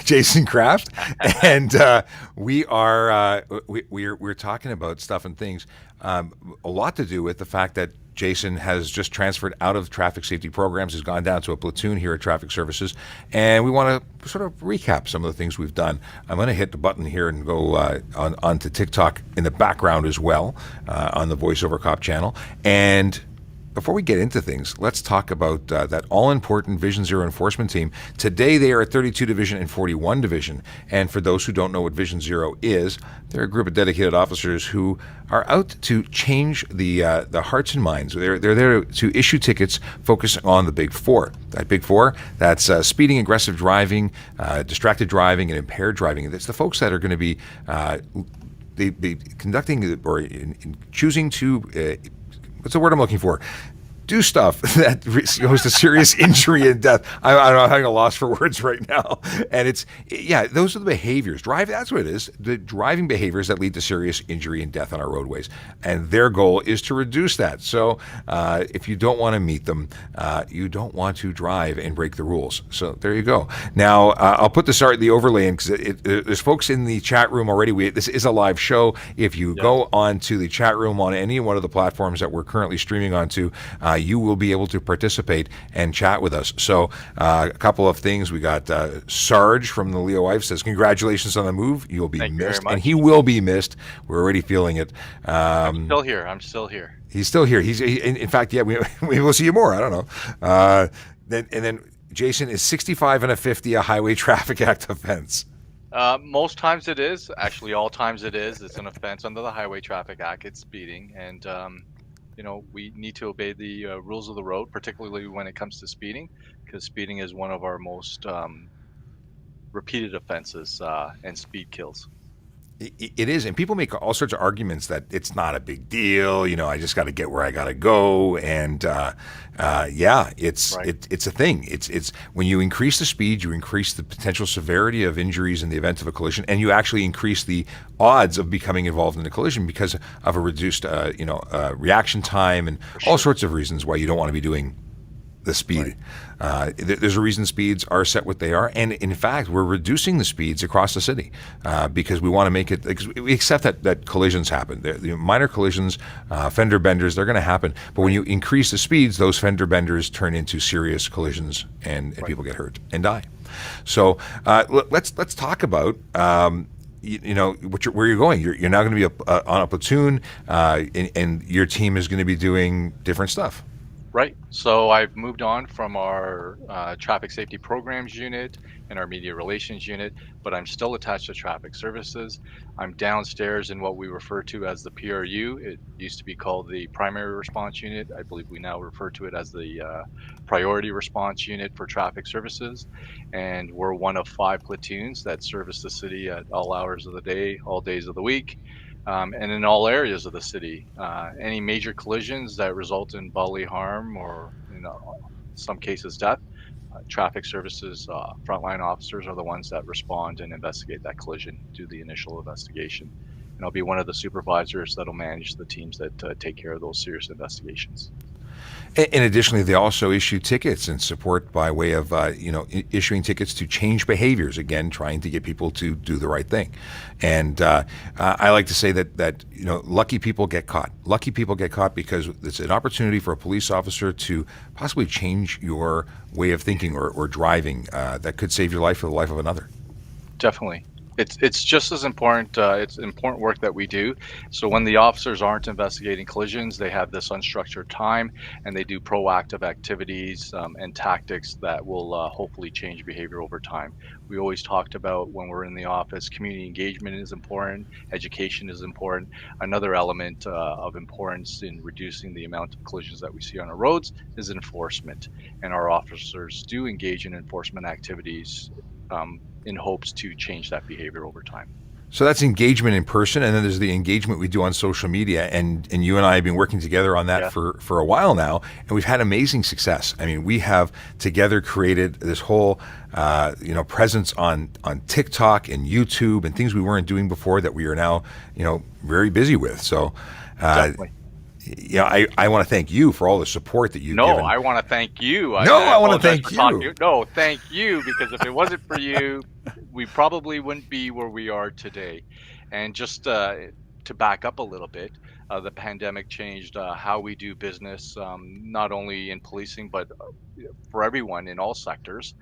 Jason Kraft, and we're talking about stuff and things. A lot to do with the fact that Jason has just transferred out of traffic safety programs, has gone down to a platoon here at Traffic Services, and we want to sort of recap some of the things we've done. I'm going to hit the button here and go onto TikTok in the background as well, on the VoiceOver Cop channel. And before we get into things, let's talk about that all-important Vision Zero enforcement team. Today, they are at 32 Division and 41 Division. And for those who don't know what Vision Zero is, they're a group of dedicated officers who are out to change the hearts and minds. They're there to issue tickets focusing on the Big Four. That Big Four, that's speeding, aggressive driving, distracted driving, and impaired driving. It's the folks that are going to be conducting or in choosing to what's the word I'm looking for? Do stuff that goes to serious injury and death. I'm having a loss for words right now. And those are the behaviors. That's what it is. The driving behaviors that lead to serious injury and death on our roadways. And their goal is to reduce that. So if you don't want to meet them, you don't want to drive and break the rules. So there you go. Now, I'll put the overlay in because there's folks in the chat room already. This is a live show. If you go on to the chat room on any one of the platforms that we're currently streaming onto, you will be able to participate and chat with us. So a couple of things. We got Sarge from the Leo Wife says, congratulations on the move. You'll be missed. And he will be missed. We're already feeling it. I'm still here. He's still here. In fact, we will see you more. I don't know. Then Jason, is 65 and a 50 a Highway Traffic Act offense? Most times it is. Actually, all times it is. It's an offense under the Highway Traffic Act. It's speeding. And we need to obey the rules of the road, particularly when it comes to speeding, because speeding is one of our most repeated offenses and speed kills. It is, and people make all sorts of arguments that it's not a big deal. I just got to get where I got to go, and it's a thing. It's when you increase the speed, you increase the potential severity of injuries in the event of a collision, and you actually increase the odds of becoming involved in a collision because of a reduced, reaction time and all sorts of reasons why you don't want to be doing the speed. There's a reason speeds are set what they are, and in fact, we're reducing the speeds across the city because we want to make it. We accept that collisions happen. The minor collisions, fender benders, they're going to happen. But when you increase the speeds, those fender benders turn into serious collisions, and people get hurt and die. So let's talk about. Where you're going. You're now going to be on a platoon, and your team is going to be doing different stuff. Right. So I've moved on from our traffic safety programs unit and our media relations unit, but I'm still attached to traffic services. I'm downstairs in what we refer to as the PRU. It used to be called the primary response unit. I believe we now refer to it as the priority response unit for traffic services. And we're one of 5 platoons that service the city at all hours of the day, all days of the week. And in all areas of the city. Any major collisions that result in bodily harm or, in some cases, death, traffic services frontline officers are the ones that respond and investigate that collision, do the initial investigation. And I'll be one of the supervisors that'll manage the teams that take care of those serious investigations. And additionally, they also issue tickets and support by way of, issuing tickets to change behaviors. Again, trying to get people to do the right thing. And I like to say that lucky people get caught. Lucky people get caught because it's an opportunity for a police officer to possibly change your way of thinking or driving that could save your life or the life of another. Definitely. It's just as important. It's important work that we do. So when the officers aren't investigating collisions, they have this unstructured time, and they do proactive activities and tactics that will hopefully change behavior over time. We always talked about when we're in the office, community engagement is important, education is important. Another element of importance in reducing the amount of collisions that we see on our roads is enforcement, and our officers do engage in enforcement activities in hopes to change that behavior over time. So that's engagement in person, and then there's the engagement we do on social media, and you and I have been working together on that for a while now, and we've had amazing success. I mean, we have together created this whole presence on TikTok and YouTube and things we weren't doing before that we are now very busy with. So Definitely. I want to thank you for all the support that you've No, given. I want to thank you. No, I I want to apologize thank for talking. you. No, thank you, because if it wasn't for you, we probably wouldn't be where we are today. And just to back up a little bit, the pandemic changed how we do business, not only in policing, but for everyone in all sectors.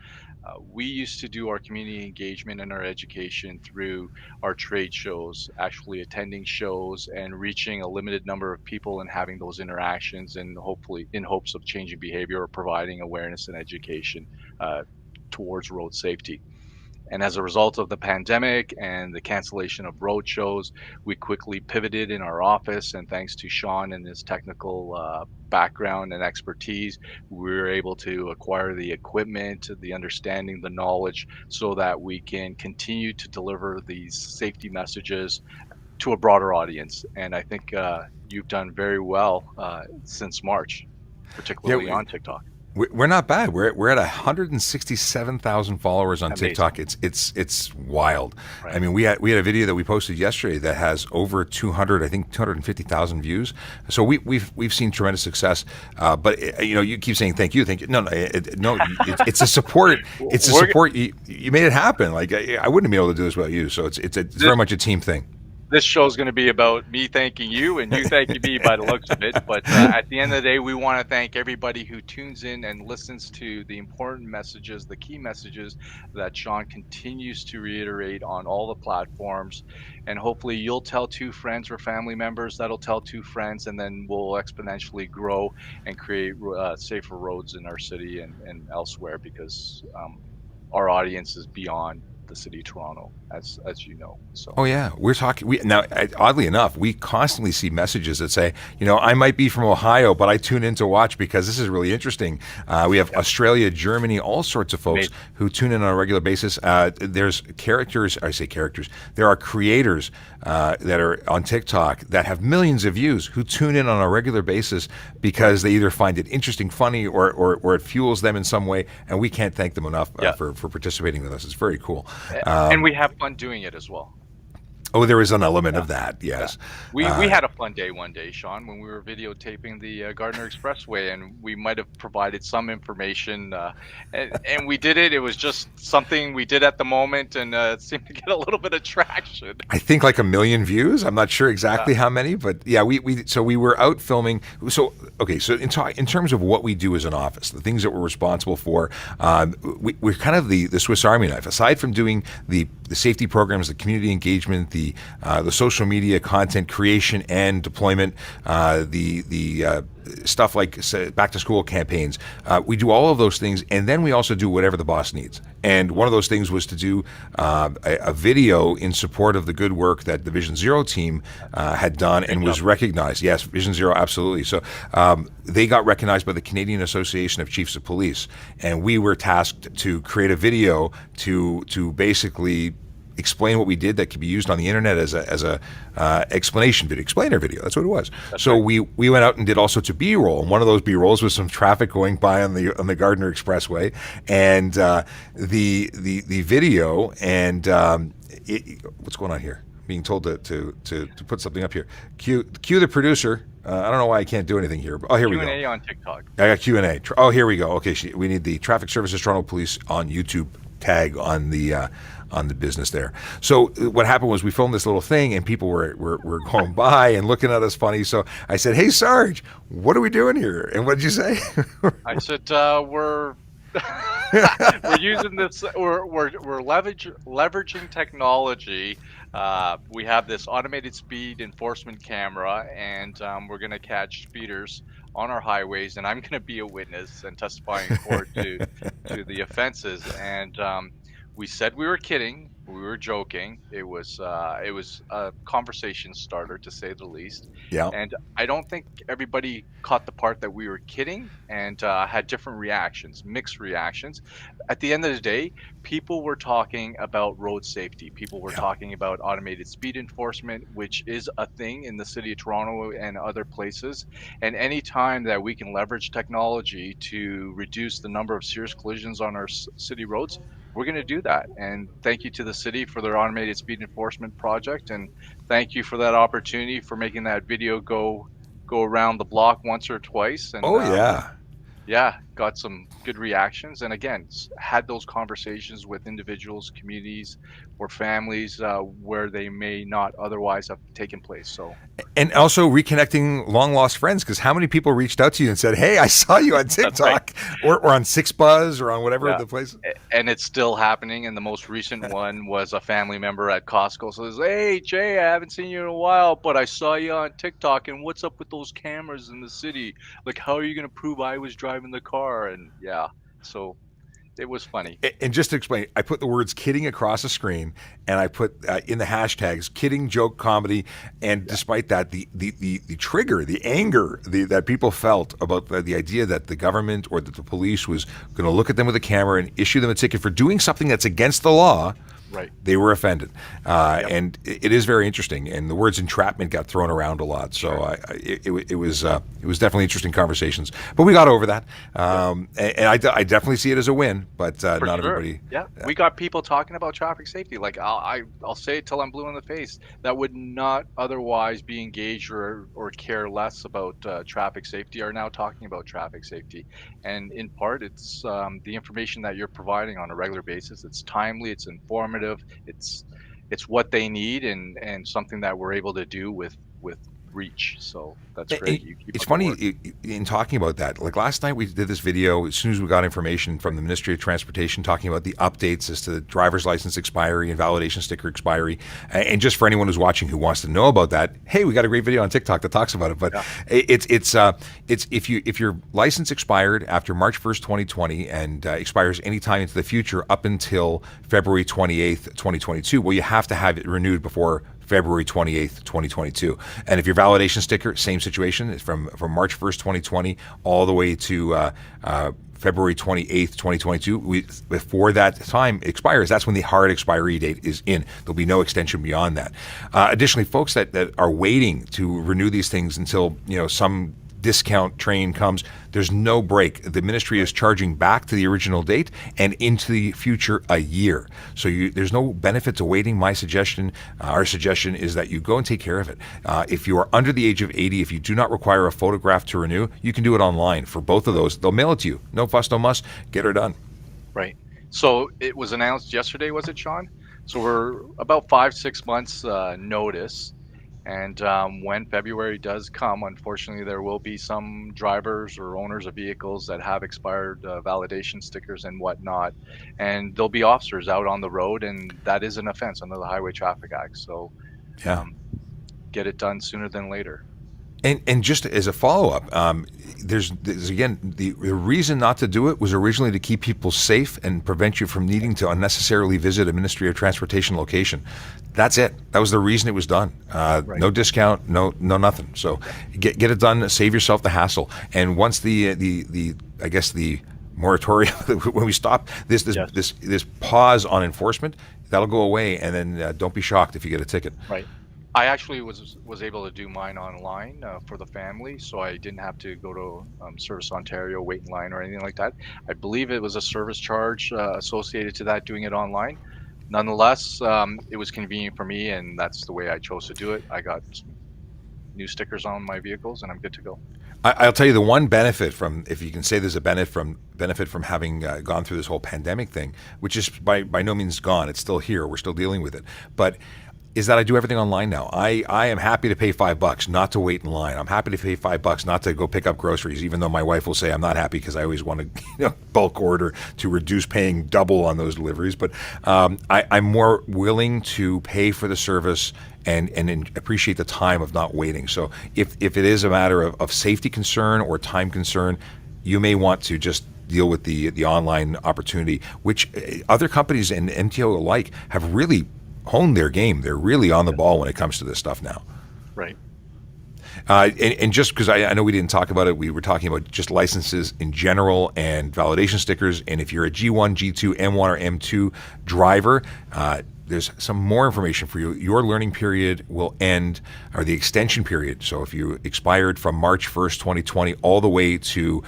We used to do our community engagement and our education through our trade shows, actually attending shows and reaching a limited number of people and having those interactions, and hopefully in hopes of changing behavior or providing awareness and education uh, towards road safety. And as a result of the pandemic and the cancellation of road shows, we quickly pivoted in our office. And thanks to Sean and his technical background and expertise, we were able to acquire the equipment, the understanding, the knowledge, so that we can continue to deliver these safety messages to a broader audience. And I think you've done very well since March, Yeah, particularly on TikTok. we're not bad. We're at 167,000 followers on Amazing, TikTok. It's wild. I right? mean, we had a video that we posted yesterday that has over 200, I think 250,000 views. So we've seen tremendous success. But you keep saying thank you. No, no, no. It's a support. It's a We're support. You made it happen. Like I wouldn't be able to do this without you. So it's very much a team thing. this show is going to be about me thanking you and you thanking me by the looks of it. But at the end of the day, we want to thank everybody who tunes in and listens to the important messages, the key messages that Sean continues to reiterate on all the platforms. And hopefully, you'll tell two friends or family members that'll tell two friends, and then we'll exponentially grow and create safer roads in our city and elsewhere, because our audience is beyond the city of Toronto, as you know. So. Oh yeah, we're talking. We now, oddly enough, we constantly see messages that say, I might be from Ohio, but I tune in to watch because this is really interesting. We have Australia, Germany, all sorts of folks Amazing. who tune in on a regular basis. There's characters. I say characters. There are creators that are on TikTok that have millions of views who tune in on a regular basis because they either find it interesting, funny, or it fuels them in some way. And we can't thank them enough Yeah. for participating with us. It's very cool. And we have fun doing it as well. Oh, there is an element Yeah. of that. Yeah. Yes. We had a fun day one day, Sean, when we were videotaping the Gardner Expressway, and we might have provided some information, and we did it. It was just something we did at the moment, and it seemed to get a little bit of traction. I think like 1 million views. I'm not sure Yeah. exactly how many, but yeah, we were out filming. So okay, so in terms of what we do as an office, the things that we're responsible for, we're kind of the Swiss Army knife. Aside from doing the safety programs, the community engagement, the social media content creation and deployment, the stuff like back to school campaigns. We do all of those things, and then we also do whatever the boss needs. And one of those things was to do a video in support of the good work that the Vision Zero team had done and was recognized. Yes, Vision Zero, absolutely. So they got recognized by the Canadian Association of Chiefs of Police, and we were tasked to create a video to basically explain what we did that could be used on the internet as a explanation video, explainer video. That's what it was. That's So right. we went out and did all sorts of B-roll, and one of those B-rolls was some traffic going by on the Gardner Expressway, and the video and what's going on here? Being told to put something up here. Cue the producer. I don't know why I can't do anything here. Oh, here we go. Q&A on TikTok. I got Q&A. Oh, here we go. Okay, we need the Traffic Services Toronto Police on YouTube tag on the business there. So what happened was we filmed this little thing, and people were going by and looking at us funny. So I said, "Hey, Sarge, what are we doing here?" And what did you say? I said we're we're using this. We're leveraging technology. We have this automated speed enforcement camera, and we're going to catch speeders on our highways. And I'm going to be a witness and testify in court to the offenses. And we said we were kidding. We were joking. It was a conversation starter, to say the least. Yeah. And I don't think everybody caught the part that we were kidding, and had different reactions, mixed reactions. At the end of the day, people were talking about road safety. People were Yeah. talking about automated speed enforcement, which is a thing in the city of Toronto and other places. And any time that we can leverage technology to reduce the number of serious collisions on our city roads, we're going to do that. And thank you to the city for their automated speed enforcement project. And thank you for that opportunity for making that video go go around the block once or twice, and Oh yeah. yeah, got some good reactions. And again, had those conversations with individuals, communities, or families where they may not otherwise have taken place. So, And yeah, also reconnecting long lost friends, because how many people reached out to you and said, "Hey, I saw you on that's right. TikTok or on Six Buzz or on whatever Yeah. the place." And it's still happening. And the most recent one was a family member at Costco says, "Hey, Jay, I haven't seen you in a while, but I saw you on TikTok. And what's up with those cameras in the city? Like, how are you going to prove I was driving the car?" And yeah, so it was funny. And just to explain, I put the words "kidding" across the screen, and I put in the hashtags "kidding," "joke," "comedy." And Yeah. despite that, the trigger, the anger that people felt about the idea that the government or that the police was going to look at them with a camera and issue them a ticket for doing something that's against the law, Right. they were offended. Yep. And it is very interesting. And the words entrapment got thrown around a lot. So Sure. it was definitely interesting conversations. But we got over that. Yep. And I definitely see it as a win, but For not sure. everybody. Yeah. We got people talking about traffic safety. Like I'll say it till I'm blue in the face. That would not otherwise be engaged or care less about traffic safety are now talking about traffic safety. And in part, it's the information that you're providing on a regular basis. It's timely. It's informative. It's what they need and something that we're able to do with reach. So that's great. You keep It's up the funny work. in talking about that. Like last night, we did this video as soon as we got information from the Ministry of Transportation talking about the updates as to the driver's license expiry and validation sticker expiry. And just for anyone who's watching who wants to know about that, hey, we got a great video on TikTok that talks about it. But Yeah. it's if your license expired after March 1st, 2020, and expires anytime into the future up until February 28th, 2022, well, you have to have it renewed before February 28th, 2022. And if your validation sticker, same situation, it's from March 1st, 2020, all the way to February 28th, 2022. Before that time expires, that's when the hard expiry date is in. There'll be no extension beyond that. Additionally, folks that are waiting to renew these things until some discount train comes, there's no break. The ministry is charging back to the original date and into the future a year. So there's no benefit to waiting. My suggestion, our suggestion, is that you go and take care of it. If you are under the age of 80, if you do not require a photograph to renew, you can do it online. For both of those, they'll mail it to you. No fuss, no muss. Get her done. Right. So it was announced yesterday, was it, Sean? So we're about 5, 6 months notice. And when February does come, unfortunately, there will be some drivers or owners of vehicles that have expired validation stickers and whatnot. And there'll be officers out on the road, and that is an offense under the Highway Traffic Act. So Yeah. get it done sooner than later. And just as a follow up, there's again the reason not to do it was originally to keep people safe and prevent you from needing to unnecessarily visit a Ministry of Transportation location. That's it. That was the reason it was done. Right. No discount, no nothing. So get it done. Save yourself the hassle. And once the I guess the moratorium when we stop this Yes. this pause on enforcement, that'll go away. And then don't be shocked if you get a ticket. Right. I actually was able to do mine online for the family, so I didn't have to go to Service Ontario, wait in line or anything like that. I believe it was a service charge associated to that doing it online. Nonetheless, it was convenient for me, and that's the way I chose to do it. I got some new stickers on my vehicles, and I'm good to go. I'll tell you the one benefit from, if you can say there's a benefit from having gone through this whole pandemic thing, which is by no means gone. It's still here. We're still dealing with it. But is that I do everything online now. I am happy to pay $5 not to wait in line. I'm happy to pay $5 not to go pick up groceries, even though my wife will say I'm not happy because I always want to bulk order to reduce paying double on those deliveries. But I'm more willing to pay for the service and appreciate the time of not waiting. So if it is a matter of safety concern or time concern, you may want to just deal with the online opportunity, which other companies and MTO alike have really honed their game. They're really on the ball when it comes to this stuff now. Right. And just because I know we didn't talk about it, we were talking about just licenses in general and validation stickers. And if you're a G1, G2, M1, or M2 driver, there's some more information for you. Your learning period will end, or the extension period. So if you expired from March 1st, 2020, all the way to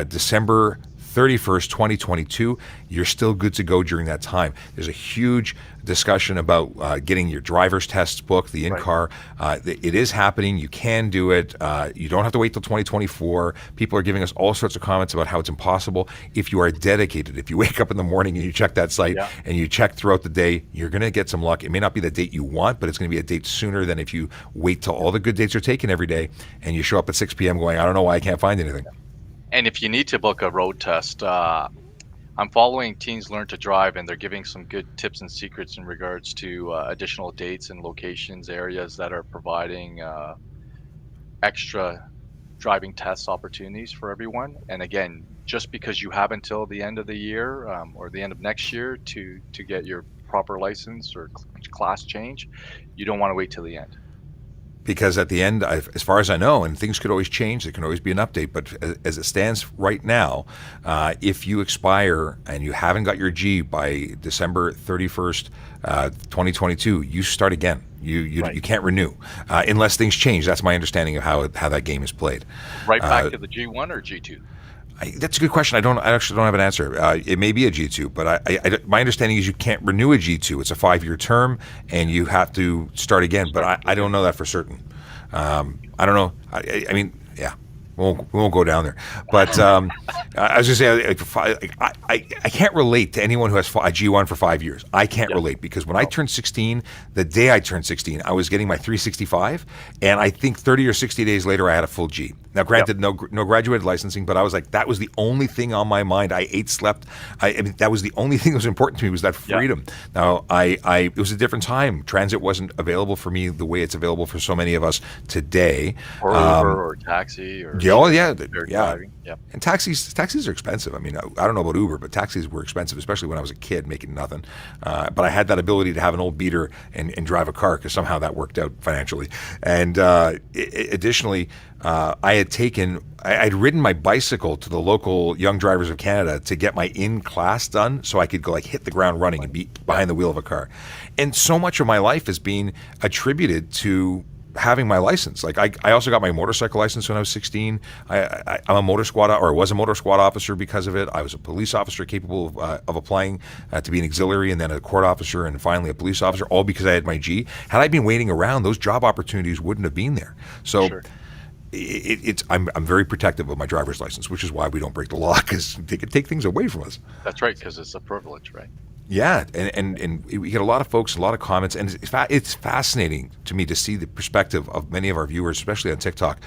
December 31st, 2022, you're still good to go during that time. There's a huge discussion about getting your driver's tests booked, the in-car. It is happening. You can do it. You don't have to wait till 2024. People are giving us all sorts of comments about how it's impossible. If you are dedicated, if you wake up in the morning and you check that site and you check throughout the day, you're going to get some luck. It may not be the date you want, but it's going to be a date sooner than if you wait till all the good dates are taken every day and you show up at 6 p.m. going, I don't know why I can't find anything. And if you need to book a road test, I'm following Teens Learn to Drive, and they're giving some good tips and secrets in regards to additional dates and locations, areas that are providing extra driving test opportunities for everyone. And again, just because you have until the end of the year or the end of next year to get your proper license or class change, you don't want to wait till the end. Because at the end, as far as I know, and things could always change, there can always be an update, but as it stands right now, if you expire and you haven't got your G by December 31st, 2022, you start again. You can't renew unless things change. That's my understanding of how that game is played. Right back to the G1 or G2? That's a good question. I actually don't have an answer. It may be a G2, but my understanding is you can't renew a G2. It's a 5-year term, and you have to start again. But I don't know that for certain. I don't know. I mean, yeah, we won't go down there. But I was going to say, I can't relate to anyone who has a G1 for 5 years. I can't relate because when I turned 16, the day I turned 16, I was getting my 365, and I think 30 or 60 days later, I had a full G. Now, granted, no graduated licensing, but I was like, that was the only thing on my mind. I ate, slept. I mean, that was the only thing that was important to me was that freedom. Now, it was a different time. Transit wasn't available for me the way it's available for so many of us today. Or Uber or taxi or driving. And taxis are expensive. I mean, I don't know about Uber, but taxis were expensive, especially when I was a kid making nothing. But I had that ability to have an old beater and drive a car because somehow that worked out financially. And additionally, I'd ridden my bicycle to the local Young Drivers of Canada to get my in-class done so I could go hit the ground running and be behind the wheel of a car. And so much of my life is being attributed to having my license. Like I also got my motorcycle license when I was 16. I'm a motor squad, or I was a motor squad officer because of it. I was a police officer capable of applying to be an auxiliary, and then a court officer, and finally a police officer, all because I had my G. Had I been waiting around, those job opportunities wouldn't have been there. So Sure. I'm very protective of my driver's license, which is why we don't break the law, because they could take things away from us. That's right, because it's a privilege, right? Yeah, and we get a lot of folks, a lot of comments, and it's fascinating to me to see the perspective of many of our viewers, especially on TikTok,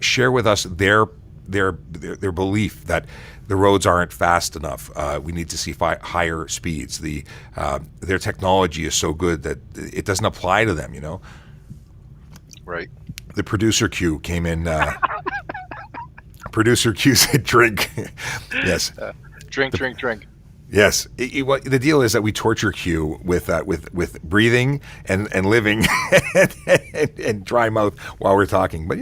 share with us their belief that the roads aren't fast enough. We need to see higher speeds. Their technology is so good that it doesn't apply to them. Right. The producer Q came in. Producer Q said, "Drink." Yes. Drink. Yes. The deal is that we torture Q with breathing and living and dry mouth while we're talking. But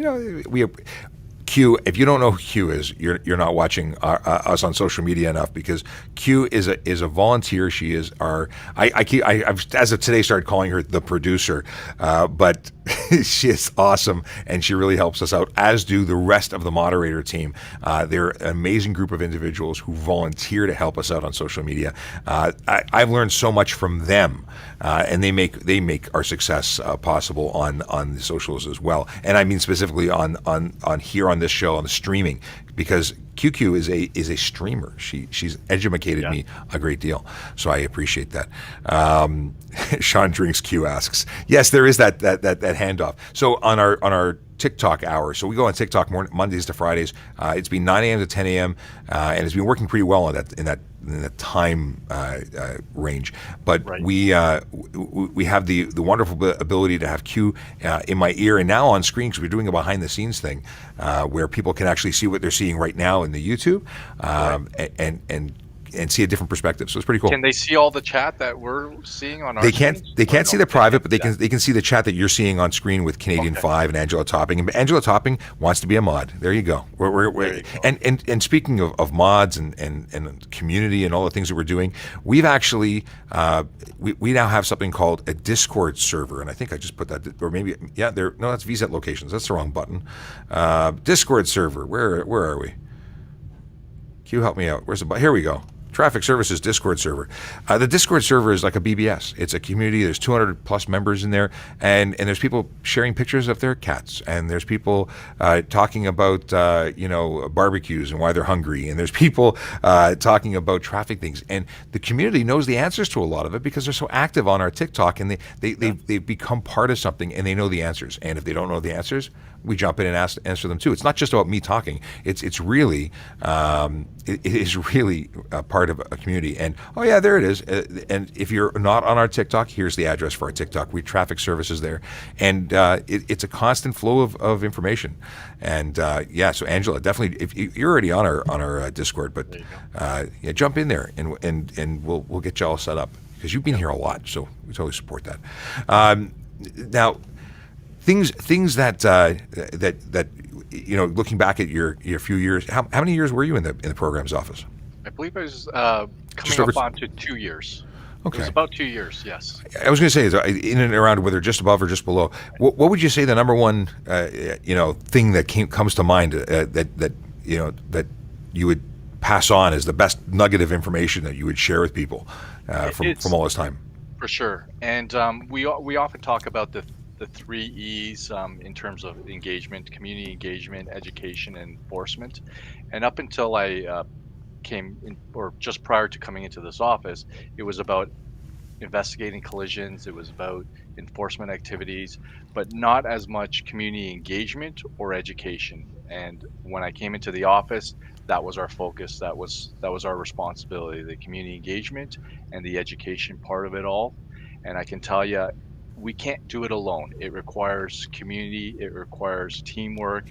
Q, if you don't know who Q is, you're not watching us on social media enough, because Q is a volunteer. She is I've as of today started calling her the producer, but she is awesome and she really helps us out, as do the rest of the moderator team. They're an amazing group of individuals who volunteer to help us out on social media. I've learned so much from them, and they make our success possible on the socials as well. And I mean specifically on here on this show, on the streaming, because QQ is a streamer. She's educated me a great deal, so I appreciate that. Sean Drinks Q asks, yes, there is that handoff. So on our TikTok hour, so we go on TikTok Mondays to Fridays. It's been 9 a.m. to 10 a.m. And it's been working pretty well in that time range. But we have the wonderful ability to have Q in my ear and now on screen, because we're doing a behind the scenes thing where people can actually see what they're seeing right now in the YouTube and see a different perspective. So it's pretty cool. Can they see all the chat that we're seeing on our They can't see the private, but they can see the chat that you're seeing on screen with Canadian 5 and Angela Topping. And Angela Topping wants to be a mod. There you go. And speaking of mods and community and all the things that we're doing, we've actually we now have something called a Discord server, and I think I just put that, or maybe that's VSET locations. That's the wrong button. Discord server. Where are we? Q, help me out. Where's the here we go. Traffic Services Discord server. The Discord server is like a BBS. It's a community. There's 200 plus members in there, and there's people sharing pictures of their cats, and there's people talking about barbecues and why they're hungry, and there's people talking about traffic things, and the community knows the answers to a lot of it because they're so active on our TikTok, and they've become part of something, and they know the answers. And if they don't know the answers, we jump in and answer them too. It's not just about me talking. It's really it is really a part of a community. And oh yeah, there it is. And if you're not on our TikTok, here's the address for our TikTok. We traffic services there, and it's a constant flow of information. And so Angela, definitely, if you're already on our Discord, but jump in there and we'll get you all set up because you've been here a lot, so we totally support that. Now. Things that looking back at your few years, how many years were you in the programs office? I believe I was coming up on to 2 years. Okay. It was about 2 years, yes. I was going to say, in and around, whether just above or just below, what would you say the number one thing that comes to mind that you would pass on as the best nugget of information that you would share with people from all this time? For sure, and we often talk about the 3 E's in terms of engagement: community engagement, education, and enforcement. And up until I came in, or just prior to coming into this office, it was about investigating collisions, it was about enforcement activities, but not as much community engagement or education. And when I came into the office, that was our focus, that was our responsibility, the community engagement and the education part of it all. And I can tell you, we can't do it alone. It requires community, it requires teamwork,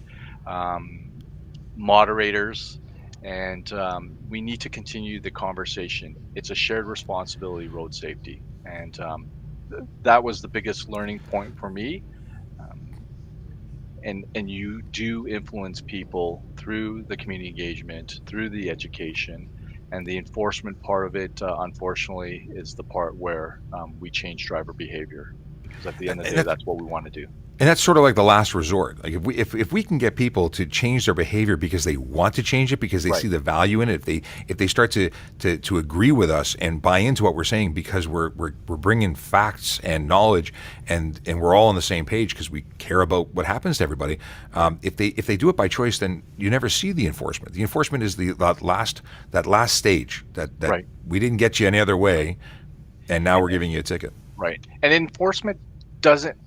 moderators, and we need to continue the conversation. It's a shared responsibility, road safety. And that was the biggest learning point for me. And you do influence people through the community engagement, through the education, and the enforcement part of it, unfortunately, is the part where we change driver behavior. Because at the end of the day, that's what we want to do. And that's sort of like the last resort. Like if we can get people to change their behavior because they want to change it, because they see the value in it, if they start to agree with us and buy into what we're saying because we're bringing facts and knowledge and we're all on the same page because we care about what happens to everybody. If they do it by choice, then you never see the enforcement. The enforcement is that last stage that we didn't get you any other way, and now we're giving you a ticket. Right. And enforcement doesn't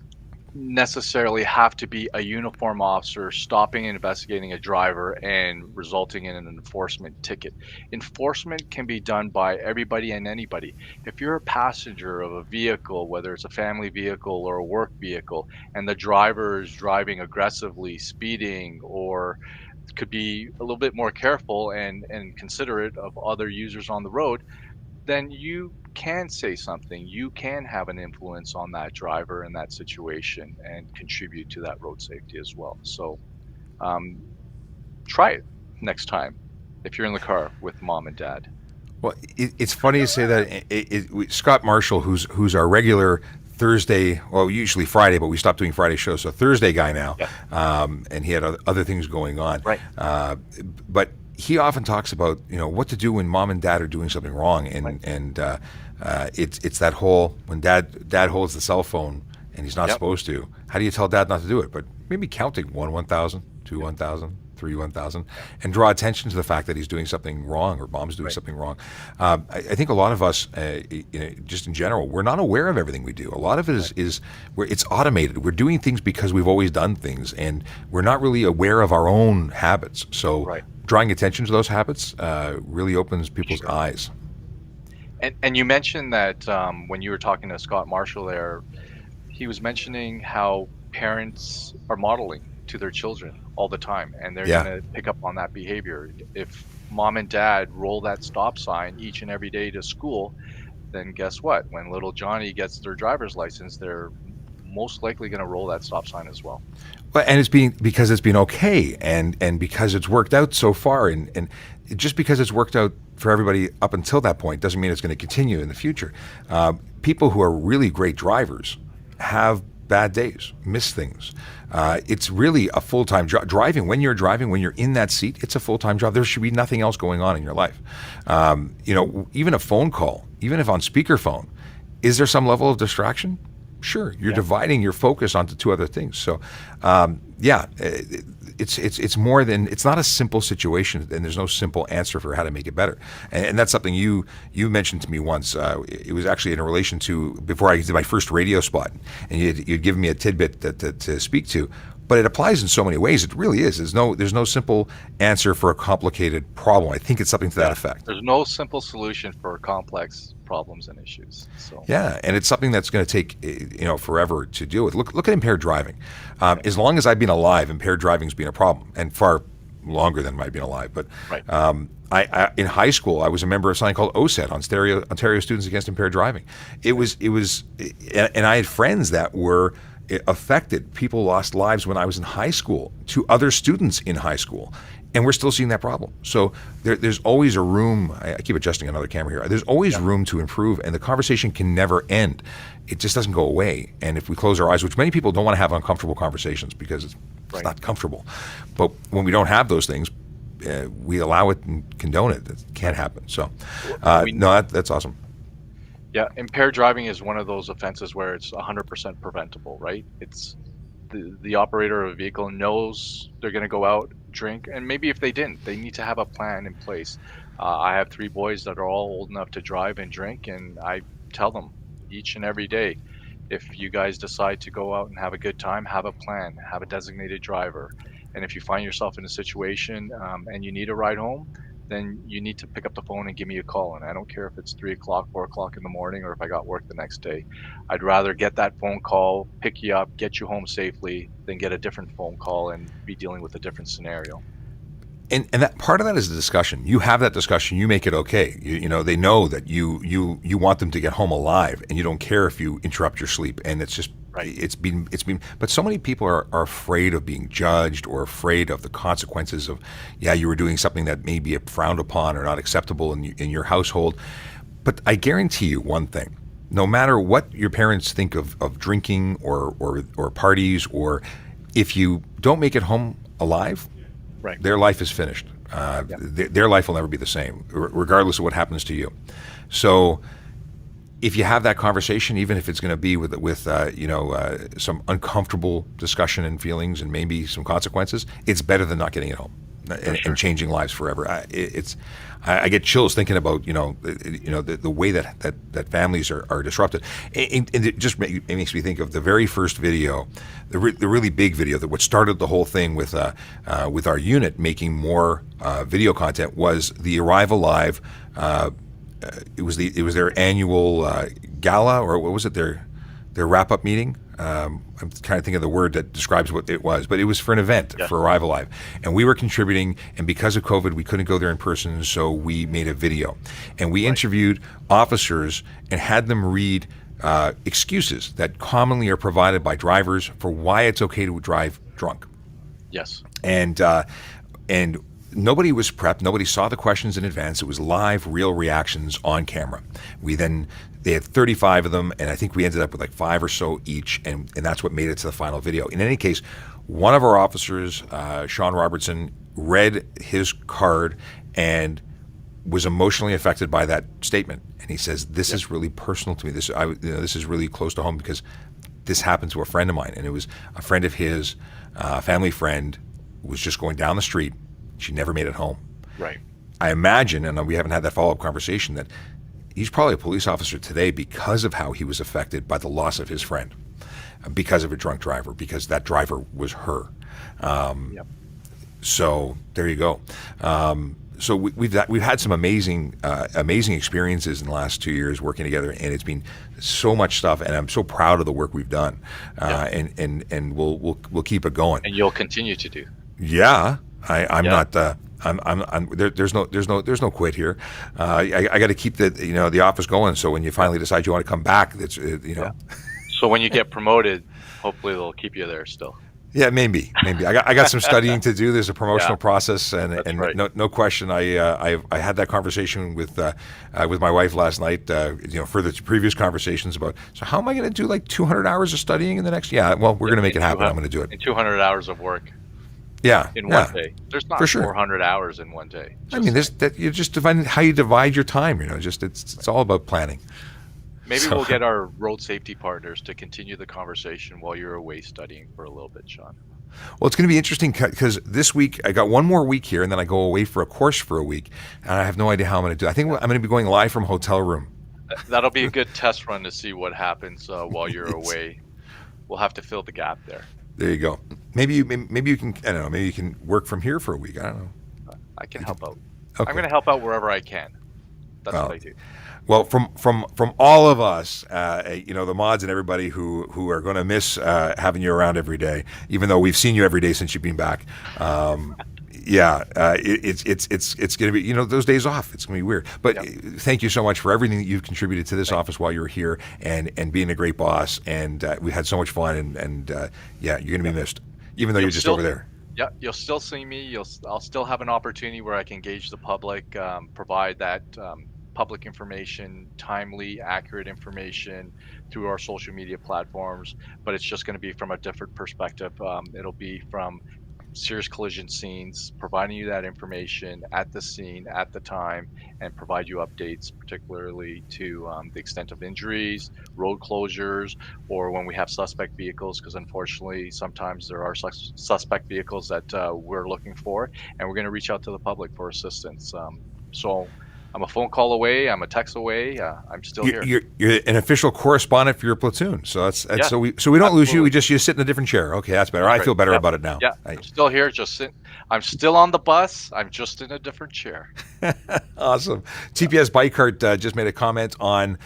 necessarily have to be a uniform officer stopping and investigating a driver and resulting in an enforcement ticket. Enforcement can be done by everybody and anybody. If you're a passenger of a vehicle, whether it's a family vehicle or a work vehicle, and the driver is driving aggressively, speeding, or could be a little bit more careful and considerate of other users on the road, then you can say something. You can have an influence on that driver in that situation and contribute to that road safety as well. So try it next time if you're in the car with mom and dad. Well, it's funny you say that. Scott Marshall, who's our regular Thursday, well, usually Friday, but we stopped doing Friday shows, so Thursday guy now, and he had other things going on. Right. But he often talks about what to do when mom and dad are doing something wrong, and it's that whole when dad holds the cell phone and he's not supposed to. How do you tell dad not to do it? But maybe counting 1,000, 2 1,000, 3 1,000, and draw attention to the fact that he's doing something wrong or mom's doing something wrong. I think a lot of us, just in general, we're not aware of everything we do. A lot of it is where it's automated. We're doing things because we've always done things, and we're not really aware of our own habits. So drawing attention to those habits really opens people's eyes. And you mentioned that when you were talking to Scott Marshall there, he was mentioning how parents are modeling to their children all the time, and they're going to pick up on that behavior. If mom and dad roll that stop sign each and every day to school, then guess what? When little Johnny gets their driver's license, they're most likely going to roll that stop sign as well. Well, and because it's been okay, and because it's worked out so far, and just because it's worked out for everybody up until that point doesn't mean it's going to continue in the future. People who are really great drivers have bad days, miss things. It's really a full-time job. Driving, when you're in that seat, it's a full-time job. There should be nothing else going on in your life. Even a phone call, even if on speakerphone, is there some level of distraction? Sure, you're dividing your focus onto two other things. So, it's more than, it's not a simple situation, and there's no simple answer for how to make it better. And that's something you mentioned to me once. It was actually in relation to, before I did my first radio spot, and you'd given me a tidbit to speak to. But it applies in so many ways. It really is. There's no simple answer for a complicated problem. I think it's something to that effect. There's no simple solution for complex problems and issues. So yeah, and it's something that's going to take forever to deal with. Look at impaired driving. As long as I've been alive, impaired driving's been a problem, and far longer than I've been alive. But I in high school, I was a member of something called OSET, Ontario Students Against Impaired Driving. It was, and I had friends that were affected. People lost lives when I was in high school to other students in high school, and we're still seeing that problem. So there's always a room. I keep adjusting another camera here. There's always room to improve, and the conversation can never end. It just doesn't go away. And if we close our eyes, which many people don't want to have uncomfortable conversation because it's not comfortable, but when we don't have those things, we allow it and condone it. It can't happen. So that's awesome. Yeah, impaired driving is one of those offenses where it's 100% preventable, right? It's the operator of a vehicle knows they're going to go out, drink, and maybe if they didn't, they need to have a plan in place. I have 3 boys that are all old enough to drive and drink, and I tell them each and every day, if you guys decide to go out and have a good time, have a plan, have a designated driver. And if you find yourself in a situation and you need a ride home, then you need to pick up the phone and give me a call. And I don't care if it's 3 o'clock, 4 o'clock in the morning, or if I got work the next day. I'd rather get that phone call, pick you up, get you home safely, than get a different phone call and be dealing with a different scenario. And that part of that is the discussion. You have that discussion. You make it okay. They know that you want them to get home alive, and you don't care if you interrupt your sleep. And it's just it's been. But so many people are afraid of being judged, or afraid of the consequences of, you were doing something that may be frowned upon or not acceptable in your household. But I guarantee you one thing: no matter what your parents think of drinking or parties, or if you don't make it home alive, their life is finished. Their life will never be the same, regardless of what happens to you. So if you have that conversation, even if it's going to be with some uncomfortable discussion and feelings and maybe some consequences, it's better than not getting it home and changing lives forever. I get chills thinking about the way that families are disrupted, and it just makes me think of the very first video, the really big video, that what started the whole thing with our unit making more video content was the Arrive Alive. It was their annual gala, or what was it, their wrap-up meeting. I'm trying to think of the word that describes what it was, but it was for an event for Arrive Alive, and we were contributing. And because of COVID, we couldn't go there in person, so we made a video, and we interviewed officers and had them read excuses that commonly are provided by drivers for why it's okay to drive drunk. Yes. And nobody was prepped. Nobody saw the questions in advance. It was live, real reactions on camera. They had 35 of them, and I think we ended up with like 5 or so each, and that's what made it to the final video. In any case, one of our officers, Sean Robertson, read his card and was emotionally affected by that statement. And he says, "This is really personal to me. This is really close to home, because this happened to a friend of mine, and it was a friend of his, family friend, was just going down the street. She never made it home." Right. I imagine, and we haven't had that follow-up conversation, that he's probably a police officer today because of how he was affected by the loss of his friend, because of a drunk driver, because that driver was her. So there you go. So we've had some amazing experiences in the last 2 years working together, and it's been so much stuff. And I'm so proud of the work we've done, and we'll keep it going. And you'll continue to do. Yeah, I'm not. There's no quit here. I got to keep the office going. So when you finally decide you want to come back, So when you get promoted, hopefully they'll keep you there still. Yeah, maybe. I got some studying to do. There's a Yeah, promotional process, and that's right. no question. I had that conversation with my wife last night. Further to previous conversations about. So how am I going to do like 200 hours of studying in the next? Yeah, well, we're going to make In it two happen. I'm hundred going to do it. in 200 hours of work Yeah, in one yeah, day. There's for not sure. 400 hours in one day. I Just mean, saying. you just define how you divide your time. Just it's all about planning. Maybe So we'll get our road safety partners to continue the conversation while you're away studying for a little bit, Sean. well, it's going to be interesting because this week I got one more week here, and then I go away for a course for a week, and I have no idea how I'm going to do it. I think Yeah. I'm going to be going live from a hotel room. That'll be a good test run to see what happens while you're It's, away. We'll have to fill the gap there. there you go. Maybe you can, I don't know. Maybe you can work from here for a week. I don't know. I can help out. I'm Okay. going to help out wherever I can. That's what Well, I do. well, from all of us, the mods and everybody who are going to miss having you around every day, even though we've seen you every day since you've been back. Yeah, it's going to be those days off. It's going to be weird. But Yep. thank you so much for everything that you've contributed to this office while you were here, and being a great boss. And we had so much fun. And yeah, you're going to be missed, even though You'll you're just still, over there. yeah, you'll still see me. I'll still have an opportunity where I can engage the public, provide that public information, timely, accurate information through our social media platforms. But it's just going to be from a different perspective. It'll be from serious collision scenes, providing you that information at the scene, at the time, and provide you updates, particularly to the extent of injuries, road closures, or when we have suspect vehicles, because unfortunately, sometimes there are suspect vehicles that we're looking for, and we're going to reach out to the public for assistance. So I'm a phone call away, I'm a text away, I'm still here. You're an official correspondent for your platoon, so that's Yeah, so we don't lose you. absolutely. You sit in a different chair. Okay, that's better. That's I right. feel better Yep. about it now. Yeah, I'm still here, just sitting. I'm still on the bus. I'm just in a different chair. Awesome. Yeah. TPS Bike Cart just made a comment on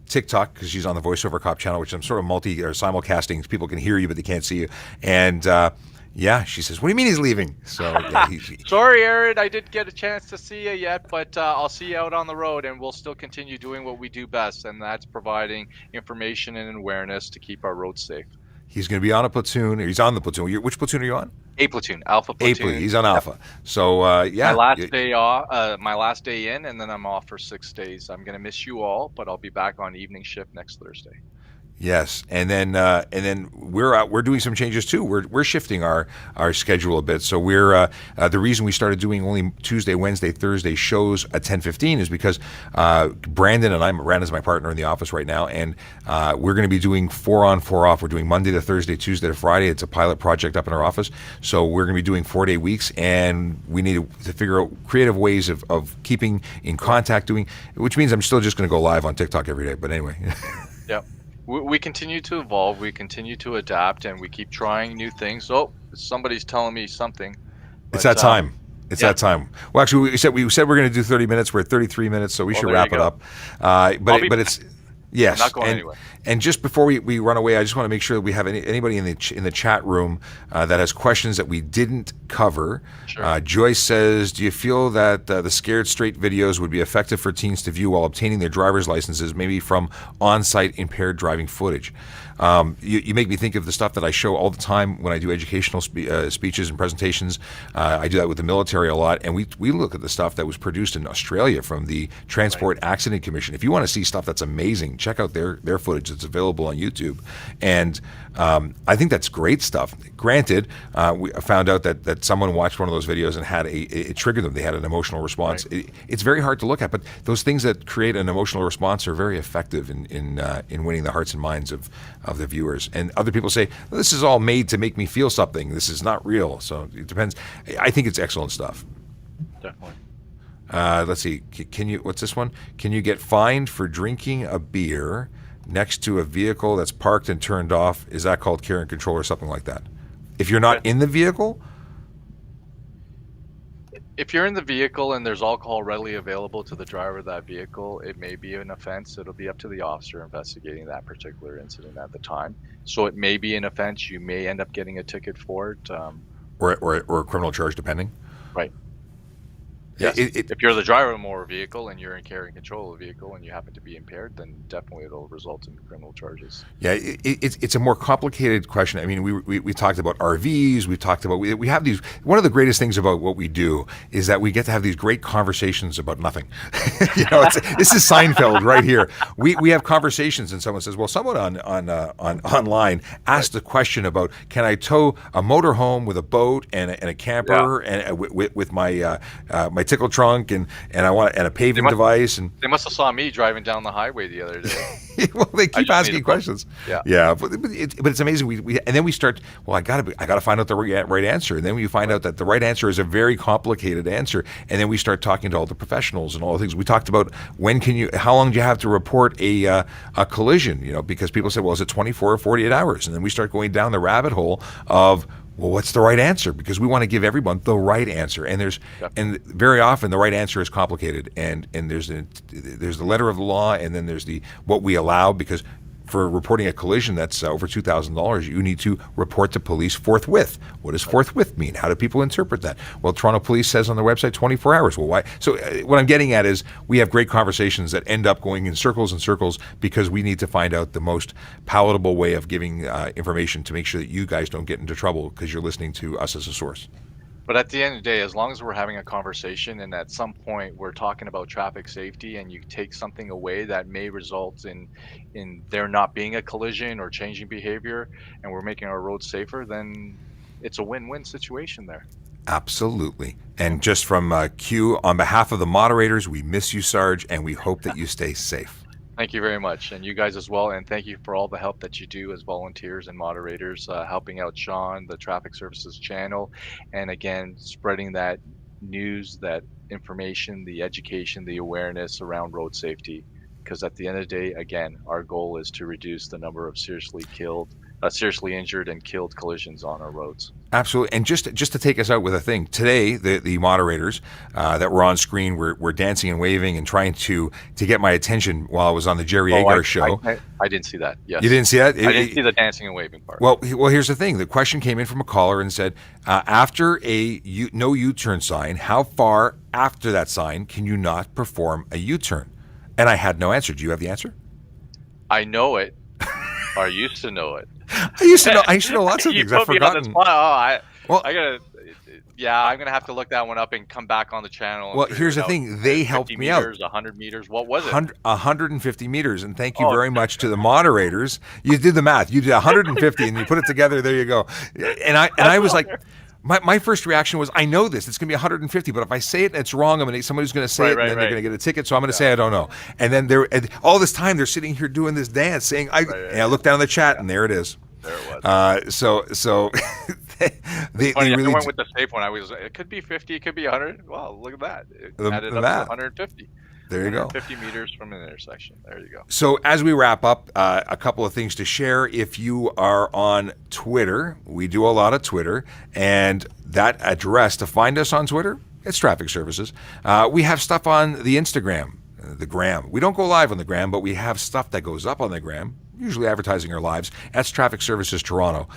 TikTok because she's on the Voiceover Cop channel, which I'm sort of multi or simulcasting. So people can hear you, but they can't see you. And yeah, she says, "What do you mean he's leaving?" So yeah, Sorry, Aaron, I didn't get a chance to see you yet, but I'll see you out on the road, and we'll still continue doing what we do best, and that's providing information and awareness to keep our roads safe. he's going to be on a platoon. Or he's on the platoon. Which platoon are you on? A platoon, Alpha A platoon. platoon. He's on Yep. Alpha. So My yeah, last day off, my last day in, and then I'm off for 6 days. I'm gonna miss you all, but I'll be back on evening shift next Thursday. yes, and then we're doing some changes too. We're shifting our schedule a bit. So we're the reason we started doing only Tuesday, Wednesday, Thursday shows at 10:15 is because Brandon and Brandon's my partner in the office right now, and we're going to be doing 4 on 4 off. We're doing Monday to Thursday, Tuesday to Friday. It's a pilot project up in our office, so we're going to be doing 4-day weeks, and we need to figure out creative ways of keeping in contact, which means I'm still just going to go live on TikTok every day. But anyway. Yep. We continue to evolve, we continue to adapt, and we keep trying new things. Oh, somebody's telling me something. It's But that time. It's yeah. that time. Well, actually, we said we're going to do 30 minutes. We're at 33 minutes, so we Well, should there wrap you it go. up. I'll be But back. it's yes. I'm not going and anywhere. and just before we run away, I just want to make sure that we have anybody in the chat room that has questions that we didn't cover. Sure. Joyce says, "Do you feel that the Scared Straight videos would be effective for teens to view while obtaining their driver's licenses, maybe from on-site impaired driving footage?" You make me think of the stuff that I show all the time when I do educational speeches and presentations. I do that with the military a lot, and we look at the stuff that was produced in Australia from the Transport Accident Commission. If you want to see stuff that's amazing, check out their footage. It's available on YouTube, and I think that's great stuff. Granted, we found out that someone watched one of those videos and had it triggered them. They had an emotional response. Right. It's very hard to look at, but those things that create an emotional response are very effective in winning the hearts and minds of the viewers. And other people say, well, this is all made to make me feel something. This is not real. So it depends. I think it's excellent stuff. Definitely. Let's see. What's this one? Can you get fined for drinking a beer next to a vehicle that's parked and turned off? Is that called care and control or something like that? If you're not in the vehicle? If you're in the vehicle and there's alcohol readily available to the driver of that vehicle, it may be an offense. It'll be up to the officer investigating that particular incident at the time. So it may be an offense. You may end up getting a ticket for it. Or a criminal charge, depending? Right. Yes. It, If you're the driver of a motor vehicle and you're in carrying control of the vehicle and you happen to be impaired, then definitely it'll result in criminal charges. Yeah, it's a more complicated question. I mean, we talked about RVs. We talked about we have these. One of the greatest things about what we do is that we get to have these great conversations about nothing. This is Seinfeld right here. We have conversations, and someone says, "Well, someone on online asked a question about can I tow a motorhome with a boat and a Yeah. camper and with my my tickle trunk and I want and a They paving must device and." they must have saw me driving down the highway the other day. Well, they I keep just need asking a boat. questions. Yeah. Yeah, but it's amazing. We and then we start. Well, I gotta find out the right answer, and then we find out that the right answer is a very complicated answer, and then we start talking to all the professionals and all the things we talked about. How long do you have to report a collision? Because people say, well, is it 24 or 48 hours? And then we start going down the rabbit hole of, well, what's the right answer? Because we want to give everyone the right answer, and Yep. and very often the right answer is complicated, and there's the letter of the law, and then there's the what we allow because. For reporting a collision that's over $2,000, you need to report to police forthwith. What does forthwith mean? How do people interpret that? Well, Toronto Police says on their website 24 hours. Well, why? So what I'm getting at is we have great conversations that end up going in circles and circles because we need to find out the most palatable way of giving information to make sure that you guys don't get into trouble because you're listening to us as a source. But at the end of the day, as long as we're having a conversation and at some point we're talking about traffic safety and you take something away that may result in there not being a collision or changing behavior and we're making our roads safer, then it's a win-win situation there. Absolutely. And just from Q, on behalf of the moderators, we miss you, Sarge, and we hope that you stay safe. Thank you very much. And you guys as well. And thank you for all the help that you do as volunteers and moderators, helping out Sean, the Traffic Services channel. And again, spreading that news, that information, the education, the awareness around road safety. Because at the end of the day, again, our goal is to reduce the number of seriously injured and killed collisions on our roads. Absolutely. And just to take us out with a thing, today the moderators that were on screen were dancing and waving and trying to get my attention while I was on the Jerry Agar show. I didn't see that. Yes. You didn't see that? I didn't see the dancing and waving part. Well, here's the thing. The question came in from a caller and said, after no U-turn sign, how far after that sign can you not perform a U-turn? And I had no answer. Do you have the answer? I know it. Or I used to know it. I used to know lots of things. I've forgotten. I'm gonna have to look that one up and come back on the channel. Well, here's the thing. They helped me out. 100 meters. What was it? 150 meters. And thank you very much to the moderators. You did the math. You did 150 and you put it together. There you go. And I was like, my first reaction was, I know this. It's going to be 150, but if I say it and it's wrong, somebody's going to say it and then they're going to get a ticket. So I'm going to say I don't know. And then all this time they're sitting here doing this dance, saying, and I look down the chat and there it is. There it was. So they really went with the safe one. It could be 50, it could be 100. Well, look at that. It added up to 150. There you go. 50 meters from an intersection. There you go. So as we wrap up, a couple of things to share. If you are on Twitter, we do a lot of Twitter, and that address to find us on Twitter, it's Traffic Services. We have stuff on the Instagram, the Gram. We don't go live on the Gram, but we have stuff that goes up on the Gram, usually advertising our lives. That's Traffic Services Toronto.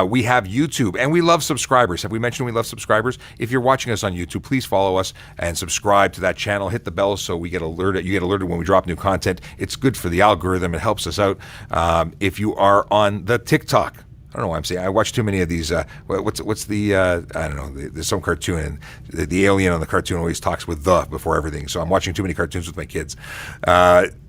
We have YouTube, and we love subscribers. Have we mentioned we love subscribers? If you're watching us on YouTube, please follow us and subscribe to that channel. Hit the bell so we get alerted. You get alerted when we drop new content. It's good for the algorithm. It helps us out. If you are on the TikTok, I don't know why I'm saying. I watch too many of these. What's the? I don't know. There's some cartoon, and the alien on the cartoon always talks with the before everything. So I'm watching too many cartoons with my kids.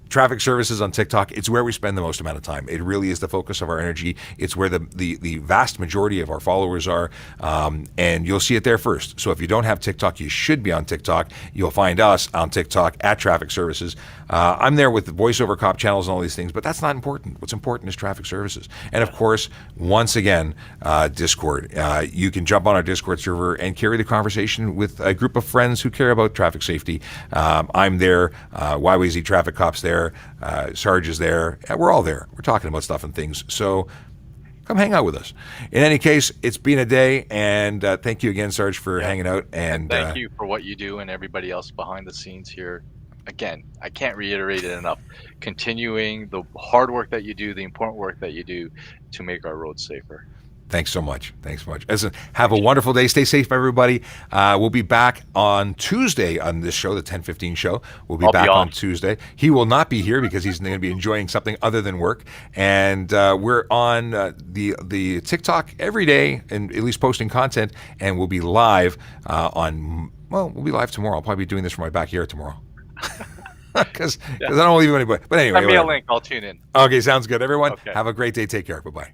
Traffic Services on TikTok, it's where we spend the most amount of time. It really is the focus of our energy. It's where the vast majority of our followers are, and you'll see it there first. So if you don't have TikTok, you should be on TikTok. You'll find us on TikTok at Traffic Services. I'm there with the voiceover cop channels and all these things, but that's not important. What's important is Traffic Services. And of course, once again, Discord. You can jump on our Discord server and carry the conversation with a group of friends who care about traffic safety. I'm there. YYZ Traffic Cop's there. Sarge is there. We're all there. We're talking about stuff and things. So come hang out with us. In any case, it's been a day, and thank you again, Sarge, for hanging out. And thank you for what you do and everybody else behind the scenes here. Again, I can't reiterate it enough. Continuing the hard work that you do, the important work that you do to make our roads safer. Thanks so much. Thanks so much. Listen, have a wonderful day. Stay safe, everybody. We'll be back on Tuesday on this show, the 10:15 show. We'll be I'll be back on off. Tuesday. He will not be here because he's going to be enjoying something other than work. And we're on the TikTok every day, and at least posting content. And we'll be live we'll be live tomorrow. I'll probably be doing this from my backyard tomorrow. Because I don't leave anybody. But anyway. Send me a whatever. link. I'll tune in. Okay, sounds good. Everyone, Okay. have a great day. Take care. Bye-bye.